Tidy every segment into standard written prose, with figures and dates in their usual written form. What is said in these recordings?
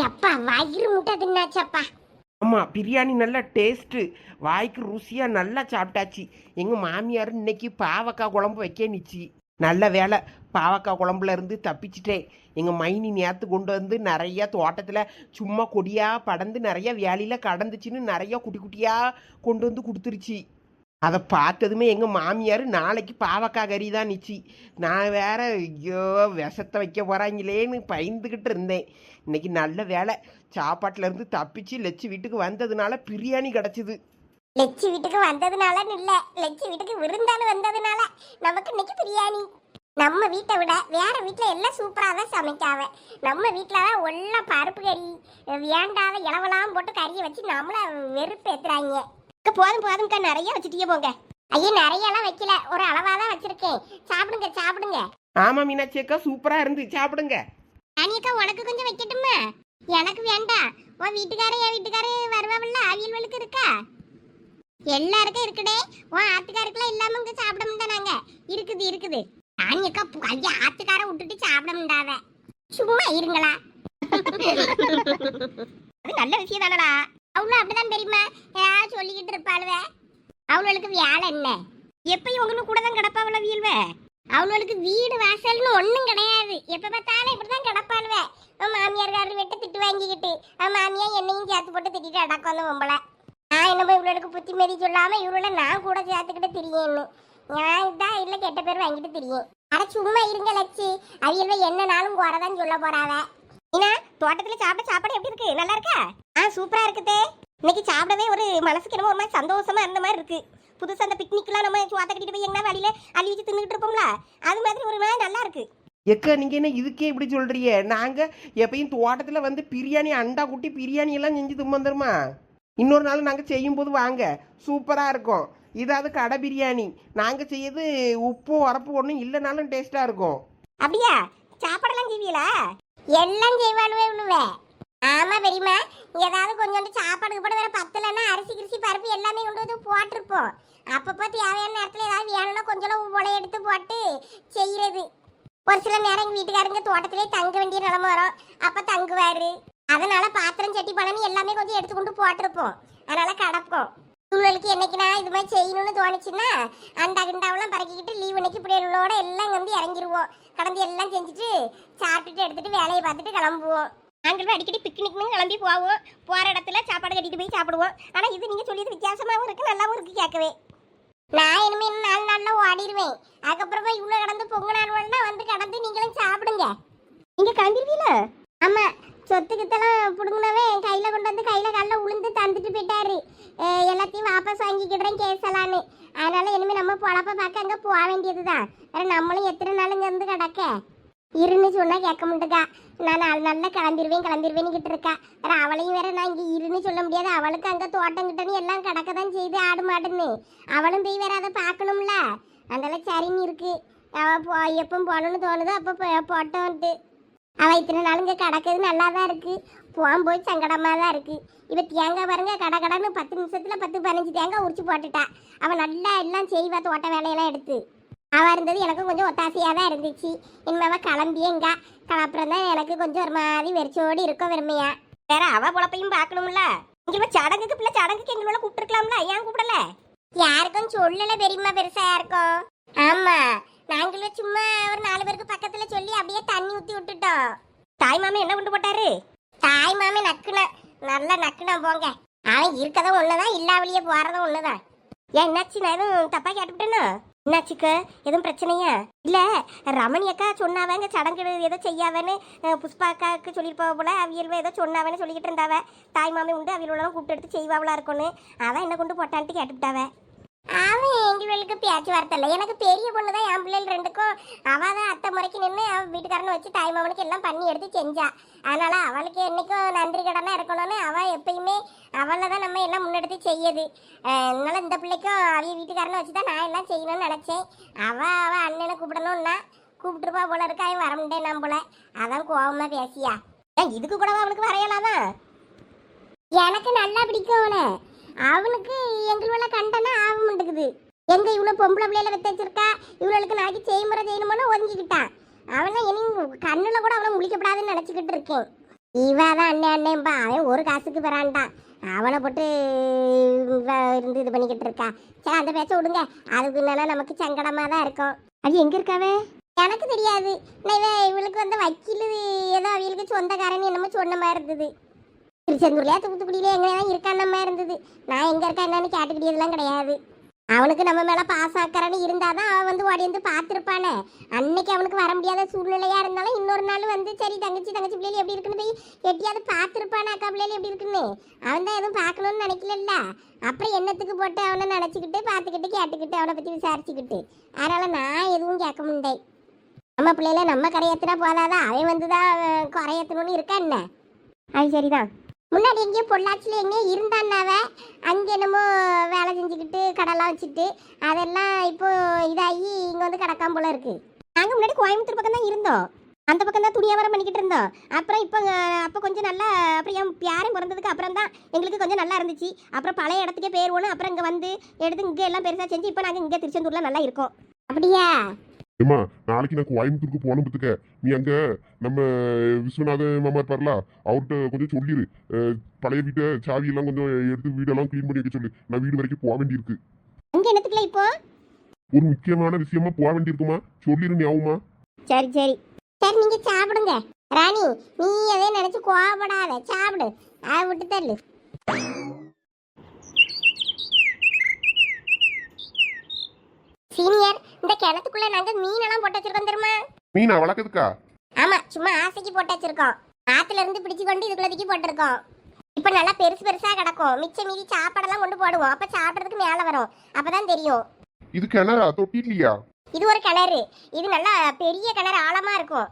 எப்பா வயிறு முட்டை தின்னாச்சப்பா. ஆமா, பிரியாணி நல்லா டேஸ்ட்டு, வாய்க்கு ருசியாக நல்லா சாப்பிட்டாச்சு. எங்கள் மாமியார் இன்னைக்கு பாவக்காய் குழம்பு வைக்க நிச்சு. நல்ல வேலை, பாவக்காய் குழம்புல இருந்து தப்பிச்சிட்டேன். எங்கள் மைனி நேற்று கொண்டு வந்து நிறையா தோட்டத்தில் சும்மா கொடியாக படந்து நிறையா வேலையில் கடந்துச்சுன்னு நிறையா குட்டி குட்டியாக கொண்டு வந்து கொடுத்துருச்சு. அதை பார்த்ததுமே எங்கள் மாமியார் நாளைக்கு பாவக்காய் கறி தான் நிச்சு. நான் வேற ஐயோ விஷத்தை வைக்க போகிறாங்களேன்னு பயந்துக்கிட்டு இருந்தேன். இன்னைக்கு நல்ல வேலை, சாப்பாட்டிலேருந்து தப்பிச்சு லட்சு வீட்டுக்கு வந்ததுனால பிரியாணி கிடச்சிது. லட்சு வீட்டுக்கு வந்ததுனால இல்ல, லட்சு வீட்டுக்கு விருந்தாளு வந்ததுனால நமக்கு இன்னைக்கு பிரியாணி. நம்ம வீட்டை விட வேற வீட்டில் எல்லாம் சூப்பராக தான் சமைக்காவ. நம்ம வீட்டில் தான் ஒல்லா பருப்பு கறி வேண்டாத இளவெல்லாம் போட்டு கறியை வச்சு நம்மள வெறுப்பு ஏத்துறாங்க. போதும் போதும்க்கா, நிறைய வச்சுட்டீங்க போங்க. ஐயோ நிறையெல்லாம் வைக்கல, ஒரு அளவாக தான் வச்சிருக்கேன். சாப்பிடுங்க சாப்பிடுங்க. ஆமாம் மீனாட்சி அக்கா, சூப்பராக இருந்து, சாப்பிடுங்க. ராணியக்கா உனக்கு கொஞ்சம் வைக்கட்டுமா? எனக்கு வேண்டாம். உன் வீட்டுக்காரர் என் வீட்டுக்காரர் வருவாவில்ல, அவியல்வளுக்கு இருக்கா? எல்லாருக்கும் இருக்குடே. உன் ஆத்துக்காருக்குலாம் இல்லாம இங்க சாப்பிட முடியாதாங்க. இருக்குது இருக்குது. ராணியக்கா ஐயா ஆத்துக்கார விட்டுட்டு சாப்பிட முடியாத, சும்மா இருங்களா. அது நல்ல விஷயம் தானடா. அவளும் அப்படிதான் தெரியுமா ஏதாவது சொல்லிக்கிட்டு இருப்பாளுவ. அவளுக்கு வேலை என்ன? எப்பயும் உங்களுக்கு கூட தான் கிடப்பாவள வீழ்வ. அவளுக்கு வீடு வாசல்னு ஒன்றும் கிடையாது. எப்போ பார்த்தாலும் இப்படிதான் கிடப்பாளுவ. மாமியார்காரர் விட்டு திட்டு வாங்கிக்கிட்டு மாமியா என்னையும் சேர்த்து போட்டு திட்டிட்டு அடக்கம் வந்து பொம்பளை. நான் என்னமோ இவளுக்கு புத்தி மாரி சொல்லாம இவளோட நான் கூட சேர்த்துக்கிட்டு திரியேன்னு நான் தான் இல்லை கெட்ட பேர் வாங்கிட்டு திரியும். அட சும்மா இருங்க லட்சு, அவியல்வ என்ன நாளும் போறதான் சொல்ல போறாவ. ஏன்னா தோட்டத்துல சாப்பிட சாப்பாடு எப்படி இருக்கு? நல்லா இருக்கா? சூப்பரா இருக்குதே. இன்னைக்கு சாப்பிடவே ஒரு மனசுக்கு என்னமோ ஒரு மாதிரி சந்தோஷமா இருந்த மாதிரி இருக்கு. புதுசா அந்த பிக்னிக்லாம் நம்ம சுவாத்த கட்டிட்டு போய் எங்கன்னா வழியில அள்ளி வச்சு தின்னுட்டு இருப்போம்ல, அது மாதிரி ஒரு மாதிரி நல்லா இருக்கு. எக்கா நீங்கள் என்ன இதுக்கே இப்படி சொல்கிறீங்க? நாங்கள் எப்பயும் தோட்டத்தில் வந்து பிரியாணி அண்டா குட்டி பிரியாணி எல்லாம் செஞ்சு தும்மந்துருமா. இன்னொரு நாள் நாங்கள் செய்யும்போது வாங்க, சூப்பராக இருக்கும். இதாவது கடை பிரியாணி. நாங்கள் செய்யறது உப்பு உரப்பு ஒன்றும் இல்லைனாலும் டேஸ்ட்டாக இருக்கும். அப்படியா? சாப்பாடெல்லாம் செய்வீங்களா? எல்லாம் செய்வாளுவே இவ்வளவே. ஆமா பெரியமா, ஏதாவது கொஞ்சோண்டு சாப்பாடுக்கு போட வேற பத்தலன்னா அரிசி கிரிசி பருப்பு எல்லாமே கொண்டு வந்து போட்டிருப்போம். அப்பப்போ தேவையான நேரத்தில் ஏதாவது வேணும்னா கொஞ்சம் உலை எடுத்து போட்டு செய்யறது. ஒரு சில நேரம் எங்கள் வீட்டுக்காரங்க தோட்டத்திலே தங்க வேண்டிய நிலம வரும், அப்போ தங்குவாரு. அதனால பாத்திரம் சட்டி பழனி எல்லாமே கொஞ்சம் எடுத்துக்கொண்டு போட்டிருப்போம். அதனால கிடப்போம். இவங்களுக்கு என்னைக்குனா இது மாதிரி செய்யணும்னு தோணுச்சுன்னா அண்டா கிண்டாவெல்லாம் பறக்கிக்கிட்டு லீவ் இன்னைக்கு பிள்ளைகளோட எல்லாம் வந்து இறங்கிடுவோம். கடந்து எல்லாம் செஞ்சுட்டு சாப்பிட்டுட்டு எடுத்துட்டு வேலையை பார்த்துட்டு கிளம்புவோம். நாங்களும் அடிக்கடி பிக்னிக்னு கிளம்பி போவோம். போகிற இடத்துல சாப்பாடு கட்டிட்டு போய் சாப்பிடுவோம். ஆனால் இது நீங்கள் சொல்லியது வித்தியாசமாகவும் இருக்குது, நல்லாவும் இருக்குது கேட்கவே. நான் இனிமேல் 4 நாளில் ஓடிடுவேன். அதுக்கப்புறமா இவ்வளோ கடந்து பொங்க நாள் வந்து கடந்து நீங்களும் சாப்பிடுங்க. நீங்கள் கிளம்பிடுவீங்களா? ஆமாம், சொத்துக்கிட்டலாம் பிடுங்கினவே கையில் கொண்டு வந்து கையில் காலில் உளுந்து தந்துட்டு போயிட்டாரு. எல்லாத்தையும் வாபஸ் வாங்கிக்கிடுறேன் கேசலான்னு. அதனால இனிமேல் நம்ம பொழப்ப பார்க்க அங்கே போக வேண்டியது தான். வேறு நம்மளும் எத்தனை நாள் இங்கே இருந்து கிடக்க இருன்னு சொன்னால் கேட்க முடியுக்கா. நான் நல்லா கிளம்பிடுவேன்னு இருக்கா. வேற அவளையும் வேற நான் இங்கே இருன்னு சொல்ல முடியாது. அவளுக்கு அங்கே தோட்டங்கிட்டன்னு எல்லாம் கிடக்க தான் செய்து ஆடு மாடுன்னு. அவளும் போய் வேற அதை பார்க்கணும்ல. அதனால சரின்னு இருக்கு. அவள் எப்போ போகணுன்னு தோணுதோ அப்போ போட்டோன்ட்டு. அவள் இத்தனை நாள் இங்கே கிடக்குது நல்லா தான் இருக்கு. போகும்போது சங்கடமாக தான் இருக்கு. இப்போ தேங்காய் பாருங்க, கடன்னு 10 நிமிஷத்தில் 10-15 தேங்காய் உரிச்சு போட்டுட்டா. அவள் நல்லா எல்லாம் செய்வா தோட்ட வேலையெல்லாம் எடுத்து. அவள் இருந்தது எனக்கு கொஞ்சம் ஒத்தாசையாக தான் இருந்துச்சு. இனிமேல் கிளம்பியேங்க. அப்புறம் தான் எனக்கு கொஞ்சம் ஒரு மாதிரி வெறிச்சோடி இருக்கும் வெறுமையா. வேற அவள் பொழப்பையும் பார்க்கணும்ல. இங்கே சடங்குக்கு பிள்ளை சடங்குக்கு எங்களோட கூப்பிட்டுருக்கலாம்ல, ஏன் கூப்பிடல? யாருக்கும் சொல்லலை பெரியம்மா, பெருசாக இருக்கும். ஆமாம், நாங்களும் சும்மா ஒரு 4 பேருக்கு பக்கத்தில் சொல்லி அப்படியே தண்ணி ஊற்றி விட்டுட்டோம். தாய் மாமே என்ன கொண்டு போட்டாரு? தாய் மாமே நக்குனா, நல்லா நக்குனா போங்க. அவன் இருக்கதும் ஒண்ணுதான், இல்லாவளியே போறதும் ஒண்ணுதான். ஏன் என்னாச்சு? நான் எதுவும் தப்பா கேட்டுவிட்டேன்னா? என்னாச்சுக்க? எதுவும் பிரச்சனையா? இல்ல, ரமணி அக்கா சொன்னாவங்க சடங்கு ஏதோ செய்யாவன்னு புஷ்பா அக்காவுக்கு சொல்லியிருப்பா போல. அவியல்வ ஏதோ சொன்னாவன்னு சொல்லிக்கிட்டு இருந்தாவ. தாய் மாமே உண்டு அவியலாம் கூப்பிட்டு எடுத்து செய்வாவளா இருக்கும்னு. அதான் என்ன கொண்டு போட்டான்ட்டு கேட்டுவிட்டாவ. அவன் எங்களுக்கு பேச்சுவார்த்தை இல்லை. எனக்கு பெரிய பொண்ணு தான், என் பிள்ளைகள் 2க்கும் அவள் தான் அத்தை முறைக்கு நின்று அவள் வீட்டுக்காரனை வச்சு தாய் மாமனுக்கு எல்லாம் பண்ணி எடுத்து செஞ்சா. அதனால அவளுக்கு என்னைக்கும் நன்றி கடனாக இருக்கணும்னு அவள் எப்பயுமே அவளை தான் நம்ம எல்லாம் முன்னெடுத்து செய்யுது. அதனால இந்த பிள்ளைக்கும் அவள் வீட்டுக்காரனை வச்சு தான் நான் எல்லாம் செய்யணும்னு நினச்சேன். அவள் அண்ணனை கூப்பிடணும்னா கூப்பிட்டுருப்பா போல இருக்கா. அவன் வர முடியேன் நான் போல. அதான் கோவமாக பேசியா. இதுக்கு கூட அவளுக்கு வரையலாதான். எனக்கு நல்லா பிடிக்கும் அவனை. அவனுக்கு எங்களோட கண்டனா ஆக மாட்டேங்குது. எங்க இவ்வளோ பொம்பளை பிள்ளையில வித்து வச்சிருக்கா, இவளுக்கு நாளைக்கு செய்முறை செய்யணுமோன்னு ஒதுங்கிக்கிட்டான். அவனை இனி கண்ணில் கூட அவனை முழிக்கப்படாதுன்னு நினச்சிக்கிட்டு இருக்கேன். இவாதான் அண்ணன் அண்ணன்பா, அவன் ஒரு காசுக்கு வரான்டான். அவனை போட்டு இவ இருந்து இது பண்ணிக்கிட்டு இருக்கா. சரி அந்த பேச்ச விடுங்க. அதுக்கு என்னன்னா நமக்கு சங்கடமா தான் இருக்கும். அது எங்க இருக்காவே எனக்கு தெரியாது. நான் இவளுக்கு வந்து வக்கீல் ஏதோ அவளுக்கு சொந்தக்காரன் என்னமோ சொன்ன மாதிரி இருந்தது. திருச்செந்தூர்லயா தூத்துக்குடியில எங்கேதான் இருக்கான மாதிரி இருந்தது. நான் எங்க இருக்கா என்னன்னு கேட்டுக்கிட்டதெல்லாம் கிடையாது. அவனுக்கு நம்ம மேல பாசாக்கறன்னு இருந்தாதான் அவன் வந்து ஓடி வந்து பார்த்துருப்பானே. அன்னைக்கு அவனுக்கு வர முடியாத சூழ்நிலையா இருந்தாலும் இன்னொரு நாள் வந்து சரி தங்கச்சி பிள்ளைகள் எப்படி இருக்குன்னு போய் எட்டியாவது பார்த்துருப்பானே, அக்கா பிள்ளைகள் எப்படி இருக்குன்னு. அவன் தான் எதுவும் பார்க்கணும்னு நினைக்கல. அப்புறம் என்னத்துக்கு போட்டு அவனை நினச்சிக்கிட்டு பார்த்துக்கிட்டு கேட்டுக்கிட்டு அவனை பற்றி விசாரிச்சுக்கிட்டு. அதனால நான் எதுவும் கேட்க முடியேன். நம்ம பிள்ளைல நம்ம கரையேற்றினா போதாதான் அவன் வந்து தான் கரையேற்றணும்னு இருக்கா என்ன. அது சரிதான். முன்னாடி எங்கேயோ பொள்ளாச்சியில் எங்கேயோ இருந்தான்னாவ. அங்கே என்னமோ வேலை செஞ்சுக்கிட்டு கடைலாம் வச்சுட்டு அதெல்லாம் இப்போ இதாகி இங்கே வந்து கிடக்காம போல இருக்கு. நாங்கள் முன்னாடி கோயம்புத்தூர் பக்கம் தான் இருந்தோம். அந்த பக்கம் தான் துணி வியாபாரம் பண்ணிக்கிட்டு இருந்தோம். அப்புறம் அப்போ கொஞ்சம் நல்லா அப்புறம் என் பேரன் பிறந்ததுக்கு அப்புறம் தான் எங்களுக்கு கொஞ்சம் நல்லா இருந்துச்சு. அப்புறம் பழைய இடத்துக்கே போயிடுவோன்னு அப்புறம் இங்கே வந்து எடுத்து இங்கே எல்லாம் பெருசாக செஞ்சு இப்போ நாங்கள் இங்கே திருச்செந்தூரில் நல்லா இருக்கோம். அப்படியா? ஏமா நாளைக்கு நான் கோயம்புத்தூருக்கு போன பத்துக்க நீ அங்க நம்ம விஸ்வநாத மாமா இருப்பார்ல அவர்கிட்ட கொஞ்சம் சொல்லிடு. பழைய வீட்டை சாவியெல்லாம் கொஞ்சம் எடுத்து வீடெல்லாம் க்ளீன் பண்ணி வைக்க சொல்லு. நான் வீடு வரைக்கும் போக வேண்டியிருக்கு. அங்கே என்னத்துக்குல இப்போ ஒரு முக்கியமான விஷயமா போக வேண்டியிருக்குமா, சொல்லிடு ஞாபகமா. சரி சரி சரி நீங்க சாப்பிடுங்க. ராணி நீ அதே நினைச்சு கோவப்படாத, சாப்பிடு. அதை விட்டு தள்ளு. சீனியர், இந்த கிணத்துக்குள்ள நாங்க மீனெல்லாம் போட்டு வச்சிருக்கோம் தெரியுமா? மீனா வளர்க்குதுக்கா? ஆமா, சும்மா ஆசைக்கு போட்டு வச்சிருக்கோம். ஆத்துல இருந்து பிடிச்சு கொண்டு இதுக்குள்ள தூக்கி போட்டிருக்கோம். இப்ப நல்லா பெருசு பெருசா கிடக்கும். மிச்ச மீதி சாப்பாடெல்லாம் கொண்டு போடுவோம். அப்ப சாப்பிடறதுக்கு மேல வரும். அப்பதான் தெரியும். இது கிணறா தொட்டிலையா? இது ஒரு கிணறு. இது நல்லா பெரிய கிணறு, ஆழமா இருக்கும்.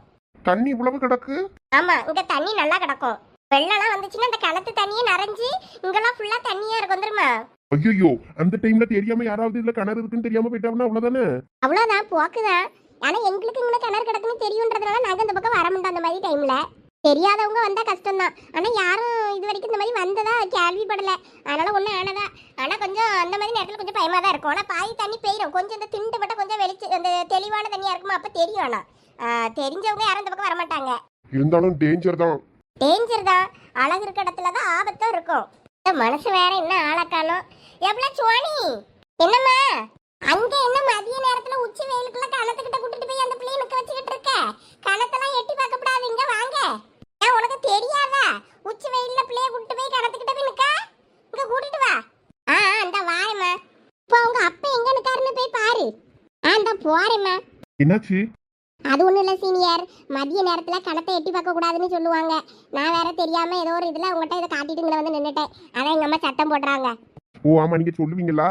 தண்ணி இவ்வளவு கிடக்கு? ஆமா, இங்க தண்ணி நல்லா கிடக்கும். வெள்ளம்லாம் வந்துச்சுன்னா இந்த கிணத்து தண்ணியே நிறைஞ்சு இங்கெல்லாம் ஃபுல்லா தண்ணியா இருக்கும் தெரியுமா? ஐயோ, அந்த டைம்ல தெரியாம யாராவது இதுல கிணறு இருக்குன்னு தெரியாம போயிட்டாங்கன்னா அவ்வளவுதானே. அவ்வளவுதான், போக்குதான். ஆனா எங்களுக்கு இங்க கிணறு கிடக்குன்னு தெரியுன்றதுனால நாங்க இந்த பக்கம் வர மாட்டோம். அந்த மாதிரி டைம்ல தெரியாதவங்க வந்தா கஷ்டம் தான். ஆனா யாரும் இது வரைக்கும் இந்த மாதிரி வந்ததா கேள்விப்படல. அதனால ஒண்ணு ஆனதா. ஆனா கொஞ்சம் அந்த மாதிரி நேரத்துல கொஞ்சம் பயமா தான் இருக்கும். ஆனா பாதி தண்ணி பெய்யும். கொஞ்சம் இந்த திண்டு மட்டும் கொஞ்சம் வெளிச்சு அந்த தெளிவான தண்ணியா இருக்குமா, அப்ப தெரியும். ஆனா தெரிஞ்சவங்க யாரும் இந்த பக்கம் வர மாட்டாங்க. இருந்தாலும் டேஞ்சர் தான். டேஞ்சர் தான். அழகு இருக்க இடத்துலதான் ஆபத்தும் இருக்கும். மனசு வேற என்ன ஆளக்காலும். எவ்வளவு சுவாணி என்னம்மா அங்க என்ன மதிய நேரத்துல உச்சி வெயிலுக்குள்ள கணத்துக்கிட்ட கூட்டிட்டு போய் அந்த பிள்ளைய நிக்க வச்சுக்கிட்டு இருக்க? கணத்தெல்லாம் எட்டி பார்க்க கூடாது, இங்க வாங்க. ஏன் உனக்கு தெரியாதா? உச்சி வெயில்ல பிள்ளைய கூட்டிட்டு போய் கணத்துக்கிட்ட போய் நிக்க, இங்க கூட்டிட்டு வா. அந்த வாயம்மா. இப்போ உங்க அப்பா எங்க நிக்காருன்னு போய் பாரு. அந்த போறேம்மா. என்னாச்சு? அது ஒண்ணும் இல்ல சீனியர், மதிய நேரத்துல கணத்தை எட்டி பார்க்க கூடாதுன்னு சொல்லுவாங்க. நான் வேற தெரியாம ஏதோ ஒரு இதுல உங்ககிட்ட இதை காட்டிட்டு இங்க வந்து நின்னுட்டேன். அதான் எங்க அம்மா சட்டம் போடுறாங்க. ஓ ஆமா, நீங்க சொல்லுவீங்களா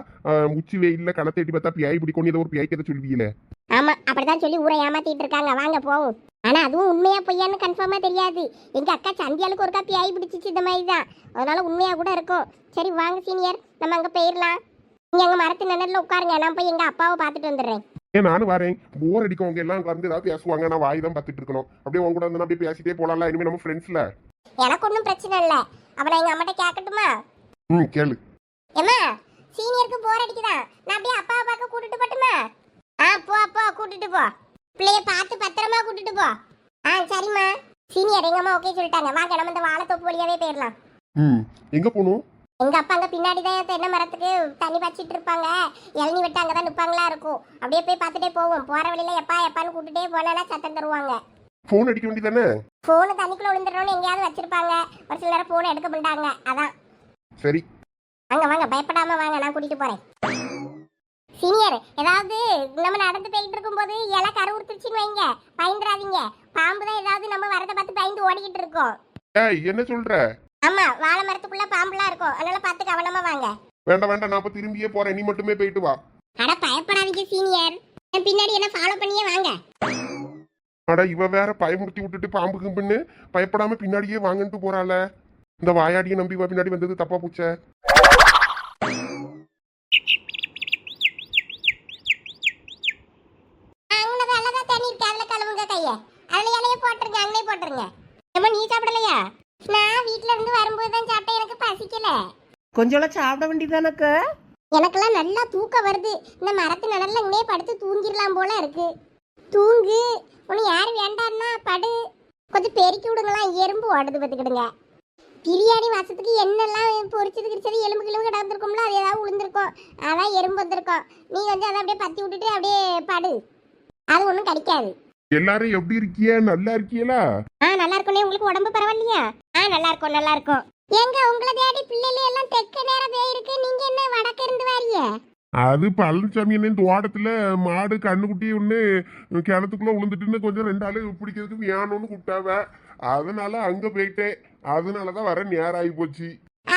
உச்சி வெயில்ல கணத்தை எட்டி பார்த்தா பியாய் பிடிக்கும், ஏதோ ஒரு பியாய் கதை சொல்லுவீங்களே. ஆமா, அப்படிதான் சொல்லி ஊரை ஏமாத்திட்டு இருக்காங்க. வாங்க போவோம். ஆனா அதுவும் உண்மையா பொய்யான்னு கன்ஃபார்மா தெரியாது. எங்க அக்கா சந்தியாளுக்கு ஒரு காப்பி ஆகி பிடிச்சிச்சு இந்த மாதிரி தான். அதனால உண்மையா கூட இருக்கும். சரி வாங்க சீனியர், நம்ம அங்க போயிடலாம். நீங்க அங்க மரத்து நிழல்ல உட்காருங்க, நான் போய் எங்க அப்பாவை பார்த்துட்டு வந்துடுறேன். ஏன் நானும் வரேன். போர் அடிக்கவங்க எல்லாம் வந்து ஏதாவது பேசுவாங்க, நான் வாய் தான் பார்த்துட்டு இருக்கணும். அப்படியே உங்க கூட வந்து அப்படியே பேசிட்டே போலாம்ல, இனிமே நம்ம ஃப்ரெண்ட்ஸ்ல. எனக்கு ஒன்றும் பிரச்சனை இல்லை. அவனை எங்க அம்மாட்ட கேட்கட்டுமா? கேளு. ஏம்மா, சீனியருக்கு போர் அடிக்குதா? நான் அப்படியே அப்பாவை பார்க்க கூட்டிட்டு போட்டுமா? போ போ, கூட்டிட்டு போ. பிள்ளைய பார்த்து பத்திரமா கூட்டிட்டு போ. சரிம்மா. சீனியர் எங்க அம்மா ஓகே சொல்லிட்டாங்க. வாங்க நம்ம இந்த வாழைத்தோப்பு வழியாவே போயிடலாம். எங்க போகணும்? எங்க அப்பா அங்க பின்னாடி தான் தென்னை மரத்துக்கு தண்ணி வச்சிட்டு இருப்பாங்க. இளநீ விட்டு அங்கதான் நிப்பாங்களா இருக்கும். அப்படியே போய் பார்த்துட்டே போவோம். போற வழியில எப்பான்னு கூட்டிட்டே போனா சத்தம் தருவாங்க. போன் அடிக்க வேண்டியதானே? போனு தண்ணிக்குள்ள விழுந்துடணும்னு எங்கேயாவது வச்சிருப்பாங்க. ஒரு சில நேரம் போன் எடுக்க மாட்டாங்க. அதான். சரி வாங்க வாங்க, பயப்படாம வாங்க, நான் கூட்டிட்டு போறேன். சீனியர், ஏதாவது நம்ம நடந்து போயிட்டு இருக்கும்போது இலை கருவுறுத்துச்சுன்னு வைங்க, பயந்துடாதீங்க. பாம்பு தான் ஏதாவது நம்ம வரதை பார்த்து பயந்து ஓடிக்கிட்டு இருக்கோம். ஏய் என்ன சொல்ற? ஆமா, வாழை மரத்துக்குள்ள பாம்புலாம் இருக்கும். அதனால பார்த்து கவனமா வாங்க. வேண்டாம் வேண்டாம், நான் இப்ப திரும்பியே போறேன், நீ மட்டுமே போயிட்டு வா. அட பயப்படாதீங்க சீனியர், என் பின்னாடி என்ன ஃபாலோ பண்ணியே வாங்க. அட இவ வேற பயமுறுத்தி விட்டுட்டு பாம்பு கும்புன்னு பயப்படாம பின்னாடியே வாங்கன்ட்டு போறாள. இந்த வாயாடியை நம்பி இவ பின்னாடி வந்தது தப்பா போச்சே. நீ சாப்பிடலையா? நான் வீட்ல இருந்து வரும்போது தான் சாப்பிட்டேன். எனக்கு பசிக்கல. கொஞ்சம் சாப்பிட வேண்டியதானக்க? எனக்கெல்லாம் நல்லா தூக்கம் வருது. இந்த மரத்து நிழல்ல இங்கே படுத்து தூங்கிடலாம் போல இருக்கு. தூங்கு, உன்னை யாரு வேண்டான்னா படு. கொஞ்சம் பெருக்கி விடுங்களா, எறும்பு ஓடுது பார்த்துக்கிடுங்க. பிரியாணி வாசத்துக்கு என்னெல்லாம் பொரிச்சது கிரிச்சது எலும்பு கிளம்பு கிடந்திருக்கும்ல, அது ஏதாவது விழுந்திருக்கும், அதான் எறும்பு வந்திருக்கும். நீ வந்து அதை அப்படியே பத்தி விட்டுட்டு அப்படியே படு, அது ஒன்றும் கிடைக்காது. எல்லாரும் எப்படி இருக்கிய? நல்லா இருக்கீங்களா? நல்லா இருக்கும்னே. உங்களுக்கு உடம்பு பரவாயில்லையா? நல்லா இருக்கும் நல்லா இருக்கும். எங்க உங்களை தேடி பிள்ளைல எல்லாம் தெக்க நேரம் போயிருக்கு, நீங்க என்ன வடக்க இருந்து வாரிய? அது பழனிசாமி என்ன தோட்டத்துல மாடு கண்ணுக்குட்டி ஒண்ணு கிணத்துக்குள்ள விழுந்துட்டுன்னு கொஞ்சம் 2 ஆளு பிடிக்கிறதுக்கு வேணும்னு கூப்பிட்டாவ. அதனால அங்க போயிட்டேன். அதனாலதான் வர நேரம் ஆகி போச்சு.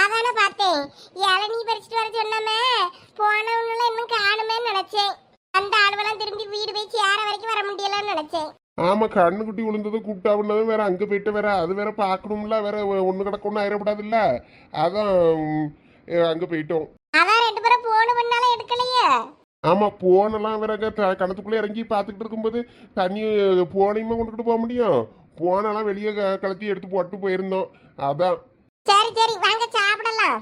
அதானே பார்த்தேன், இளநீ பறிச்சுட்டு வர சொன்னமே, போனவங்கள இன்னும் காணுமே நினைச்சேன். அந்த ஆளுவெல்லாம் திரும்பி வீடு போய் சேர வரைக்கும் வர முடியலன்னு நினைச்சேன். ஆமா, கண்ணுக்குட்டி விழுந்தது கூப்பிட்டாவுன்னதும் வேற அங்க போயிட்டு வேற அது வேற பாக்கணும்ல, வேற ஒண்ணு கிடக்க ஒண்ணு ஆயிடப்படாதுல்ல. அதான் அங்க போயிட்டோம். அதான் 2 பேரும் போன பண்ணாலும் எடுக்கலையே. ஆமா, போனெல்லாம் வேற கிணத்துக்குள்ள இறங்கி பாத்துக்கிட்டு இருக்கும்போது தண்ணி போனையுமா கொண்டுகிட்டு போக முடியும். போனெல்லாம் வெளியே கலத்தி எடுத்து போட்டு போயிருந்தோம். அதான். சரி சரி வாங்க சாப்பிடலாம்.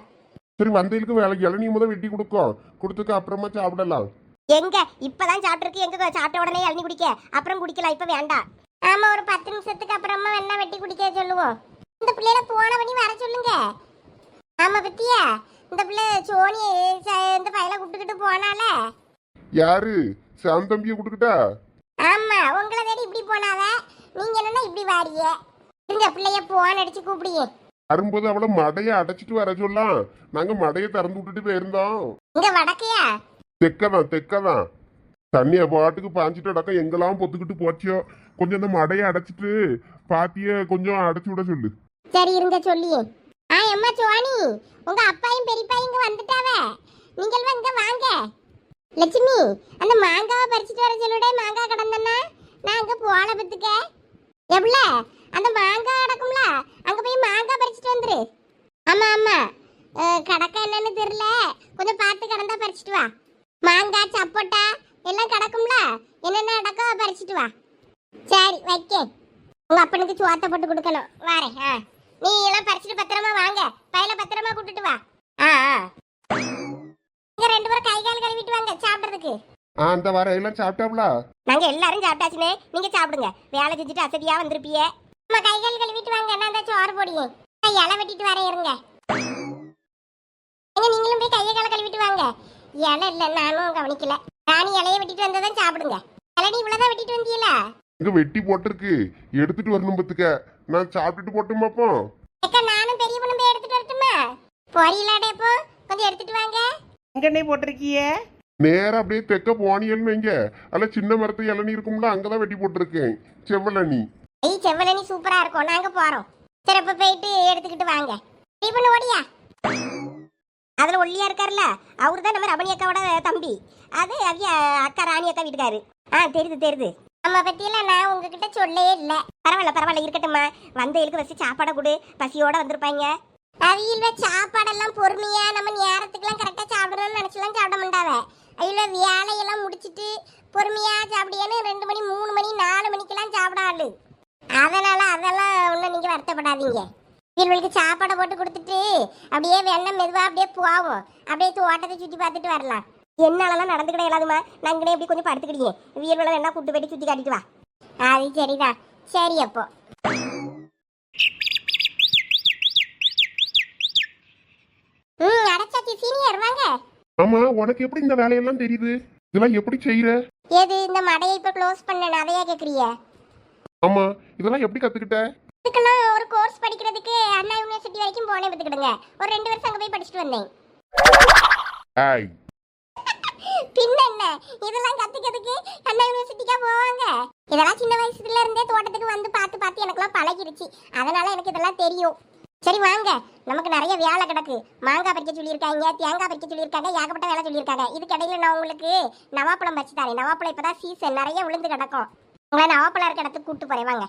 சரி, வந்ததுக்கு வேலை இளநீ முதல் வெட்டி கொடுத்துக்கு அப்புறமா சாப்பிடலாம். எங்க இப்பதான் சாப்பிட்டுருக்கு, எங்க சாப்பிட்ட உடனே இளநீ குடிக்க, அப்புறம் குடிக்கலாம், இப்ப வேண்டாம். ஆமா, ஒரு 10 நிமிஷத்துக்கு அப்புறமா வேணா வெட்டி குடிக்க சொல்லுவோம். இந்த பிள்ளைல போன பண்ணி வர சொல்லுங்க. ஆமா பத்தியா, இந்த பிள்ளை சோனி இந்த பையனை கூப்பிட்டுக்கிட்டு போனால. யாரு? சாந்தம்பிய கூட்டுக்கிட்டா? ஆமா, உங்களை தேடி இப்படி போனாவ, நீங்க என்னன்னா இப்படி வாரிய. இந்த பிள்ளைய போன் அடிச்சு கூப்பிடுங்க. வரும்போது அவளை மடையை அடைச்சிட்டு வர சொல்லலாம். நாங்க மடையை திறந்து விட்டுட்டு போயிருந்தோம். இங்க வடக்கையா? தெக்கதான். தண்ணிய பாட்டுக்கு பாஞ்சிட்டு அடக்கம் எங்கெல்லாம் பொத்துக்கிட்டு போச்சியோ. கொஞ்சம் இந்த மடையை அடைச்சிட்டு பாத்திய கொஞ்சம் அடைச்சு விட சொல்லு. சரி இருங்க சொல்லியே. அம்மா சோனி, உங்க அப்பாயும் பெரியப்பாயும் இங்க வந்துட்டாவ, நீங்கள் இங்க வாங்க. லட்சுமி, அந்த மாங்காவை பறிச்சுட்டு வர சொல்லுடே. மாங்காய் கடந்தன்னா நான் அங்க போல பத்துக்க. எவ்வளோ அந்த மாங்காய் கிடக்கும்ல, அங்க போய் மாங்காய் பறிச்சுட்டு வந்துரு. ஆமா ஆமா, கடக்க என்னன்னு தெரியல, கொஞ்சம் பார்த்து கடந்தா பறிச்சுட்டு வா. மாங்காய் சப்போட்டா எல்லாம் கிடக்கும்ல, என்னென்ன கிடக்கோ பறிச்சுட்டு வா. சரி வைக்க, உங்க அப்பனுக்கு சோத்தை போட்டு கொடுக்கணும். வாரேன். நீ எல்லாம் பறிச்சுட்டு பத்திரமா வாங்க, பையில பத்திரமா கூட்டிட்டு வா. இங்க 2 பேரும் கை கால் கழுவிட்டு வாங்க சாப்பிடுறதுக்கு. அந்த வர எல்லாம் சாப்பிட்டாப்ல? நாங்க எல்லாரும் சாப்பிட்டாச்சுனே, நீங்க சாப்பிடுங்க. வேலை செஞ்சுட்டு அசதியா வந்திருப்பிய. அம்மா கை கால் கழுவிட்டு வாங்க, நான் அந்த சோறு போடியே. இலை வெட்டிட்டு வரேன் இருங்க. நீங்களும் போய் கையை கால கழுவிட்டு வாங்க. இலை இல்ல, நானும் கவனிக்கல. ராணி இலையை வெட்டிட்டு வந்ததான் சாப்பிடுங்க. இலை இவ்வளவுதான் வெட்டிட்டு வந்தீங்களா? இங்க வெட்டி போட்டிருக்கு, எடுத்துட்டு வரணும் பத்துக்க. நான் சாப்பிட்டுட்டு போட்டுமாப்போ? நானும் பெரிய பொண்ணு போய் எடுத்துட்டு வரட்டுமா? பொரியலாடே, இப்போ கொஞ்சம் எடுத்துட்டு வாங்க. எங்கன்னே போட்டிருக்கிய? நேரம் அப்படியே தெக்க போனியல்னு வைங்க, அல்ல சின்ன மரத்து இளநீ இருக்கும்ல, அங்கதான் வெட்டி போட்டிருக்கேன். செவ்வளநீ. செவ்வளனி சூப்பரா இருக்கும், நாங்க போறோம். சரி, அப்ப போயிட்டு எடுத்துக்கிட்டு வாங்க. பெரிய பொண்ணு ஓடியா? அதுல ஒல்லியா இருக்காருல்ல, அவரு தான் நம்ம ரமணி அக்காவோட தம்பி. அது அவிய அக்கா ராணி அக்கா வீட்டுக்காரு. தெரியுது. நம்ம பத்தியெல்லாம் நான் உங்ககிட்ட சொல்லவே இல்லை. பரவாயில்ல இருக்கட்டும்மா. வந்தவங்களுக்கு வச்சு சாப்பாடை கொடு, பசியோட வந்திருப்பாங்க. அவியில சாப்பாடெல்லாம் பொறுமையா நம்ம நேரத்துக்குலாம் கரெக்டா சாப்பிடணும்னு நினைச்சலாம் சாப்பிட மாட்டாவ. அவியில வேலையெல்லாம் முடிச்சிட்டு பொறுமையா சாப்பிடியான்னு 2 மணி 3 மணி 4 மணிக்கெல்லாம் சாப்பிடாது. அதனால அதெல்லாம் ஒன்றும் நீங்க வருத்தப்படாதீங்க. இவர்களுக்கு சாப்பாடை போட்டு கொடுத்துட்டு அப்படியே வெண்ணெய் மெதுவா அப்படியே போவோம். அப்படியே தோட்டத்தை சுற்றி பார்த்துட்டு வரலாம். என்னாலலாம் நடந்துக்கிட இல்லாதுமா, நாங்களே எப்படி கொஞ்சம் படுத்துக்கிட்டீங்க. வீரர்களை என்ன கூட்டு போயிட்டு சுற்றி காட்டிட்டு வா. அது சரிதான். சரி, அப்போ அடைச்சாச்சி. சீனியர் வாங்க. ஆமா, உனக்கு எப்படி இந்த வேலையெல்லாம் தெரியுது? இதெல்லாம் எப்படி செய்யற? ஏது இந்த மடையை இப்ப க்ளோஸ் பண்ணேன், அதையா கேக்குறிய? ஆமா, இதெல்லாம் எப்படி கத்துக்கிட்ட? இதுக்கெல்லாம் ஒரு கோர்ஸ் படிக்கிறதுக்கு அண்ணா யூனிவர்சிட்டி வரைக்கும் போனே பார்த்துக்கிடுங்க. ஒரு 2 வருஷம் அங்க போய் படிச்சுட்டு வந்தேன். ஏய், பின்ன என்ன, இதெல்லாம் கத்துக்கிறதுக்கு அண்ணா யூனிவர்சிட்டிக்கா போவாங்க? இதெல்லாம் சின்ன வயசுல இருந்தே தோட்டத்துக்கு வந்து பார்த்து பார்த்து எனக்குலாம் பழகிருச்சு. அதனால எனக்கு இதெல்லாம் தெரியும். சரி வாங்க, நமக்கு நிறைய வேலை கிடக்கு. மாங்காய் பறிக்க சொல்லியிருக்காங்க, தேங்காய் பறிக்க சொல்லியிருக்காங்க, ஏகப்பட்ட வேலை சொல்லியிருக்காங்க. இதுக்கு இடையில நான் உங்களுக்கு நவாப்பழம் பறிச்சு தரேன். நவாப்பழம் இப்பதான் சீசன், நிறைய விழுந்து கிடக்கும். உங்களை நவாப்பழம் இருக்க இடத்துக்கு கூட்டு போறேன், வாங்க.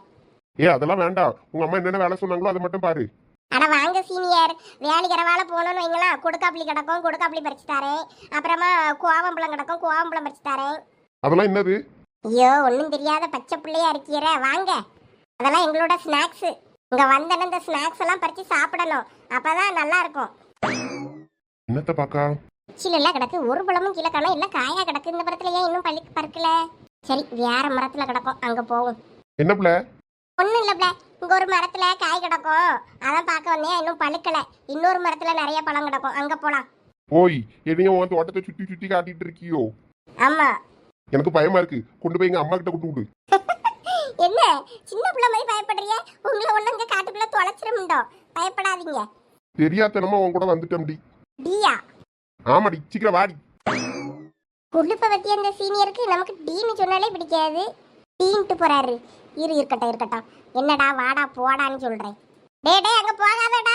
அதெல்லாம் வேண்டாம். உங்க அம்மா என்னென்ன வேலை சொன்னாங்களோ அதை மட்டும் பாரு. ஆனா வாங்க சீனியர், வேலைக்கிறவால போகணும்னு வைங்களா, கொடுக்காப்புளி கிடக்கும், கொடுக்காப்புளி பறிச்சு தரேன். அப்புறமா கோவம்பழம் கிடக்கும், கோவம்பழம் பறிச்சு தரேன். அதெல்லாம் என்னது? ஐயோ, ஒன்றும் தெரியாத பச்சை பிள்ளையா இருக்கிற, வாங்க. அதெல்லாம் எங்களோட ஸ்நாக்ஸ். இங்க வந்தன இந்த ஸ்நாக்ஸ் எல்லாம் பறிச்சு சாப்பிடணும், அப்பதான் நல்லா இருக்கும். என்னத்த பாக்கா? எல்லாம் கிடக்கு, ஒரு பழமும் கீழே காணோம், எல்லாம் காயா கிடக்கு. இந்த படத்துல ஏன் இன்னும் பறிக்கல? சரி, வேற மரத்துல கிடக்கும், அங்க போவோம். என்ன பிள்ளை? ஒன்றும் இல்லை பிள்ளை, இங்க ஒரு மரத்துல காய் கிடக்கும், அதான் பார்க்க வந்தேன். இன்னும் பழுக்கல. இன்னொரு மரத்துல நிறைய பழம் கிடக்கும், அங்க போலாம். ஓய், என்னையும் உன் தோட்டத்தை சுத்தி சுத்தி காட்டிட்டு இருக்கியோ? ஆமா. எனக்கு பயமா இருக்கு, கொண்டு போய் எங்க அம்மா கிட்ட கொண்டு விடு. என்ன சின்ன பிள்ளை மாதிரி பயப்படுறீங்க? உங்களை ஒண்ணு இங்க காட்டுக்குள்ள தொலைச்சிருந்தோம். பயப்படாதீங்க. தெரியாதனமா உன் கூட வந்துட்டேன்டி. டியா? ஆமாடி, சீக்கிரம் வாடி. குளிப்ப பத்தி அந்த சீனியருக்கு நமக்கு டீன்னு சொன்னாலே பிடிக்காது. டீன்ட்டு போறாரு. இருக்கட்டும். என்னடா வாடா போடான்னு சொல்றேன். டே அங்க போகாதடா.